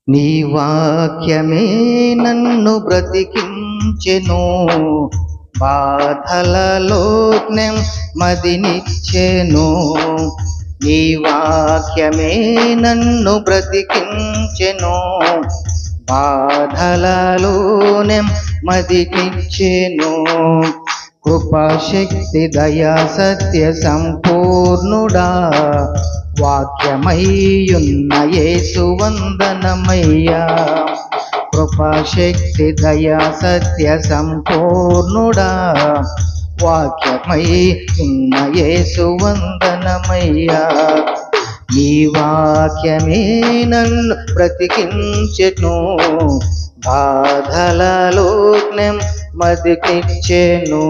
నీ వాక్యమే నన్ను బ్రతికించెను, బాధలలో నెమ్మదినిచ్చెను. నీ వాక్యమే నన్ను బ్రతికించెను, బాధలలో నెమ్మదినిచ్చెను. కృపాశక్తి దయా సత్య సంపూర్ణుడా, వాక్యమయ్యున్న యేసు వందనమయ్యా. కృపాశక్తి దయా సత్య సంపూర్ణుడా, వాక్యమయ్యున్న యేసు వందనమయ్యా. ఈ వాక్యమే నన్ను బ్రతికించెను, బాధలలో నెమ్మదినిచ్చెను.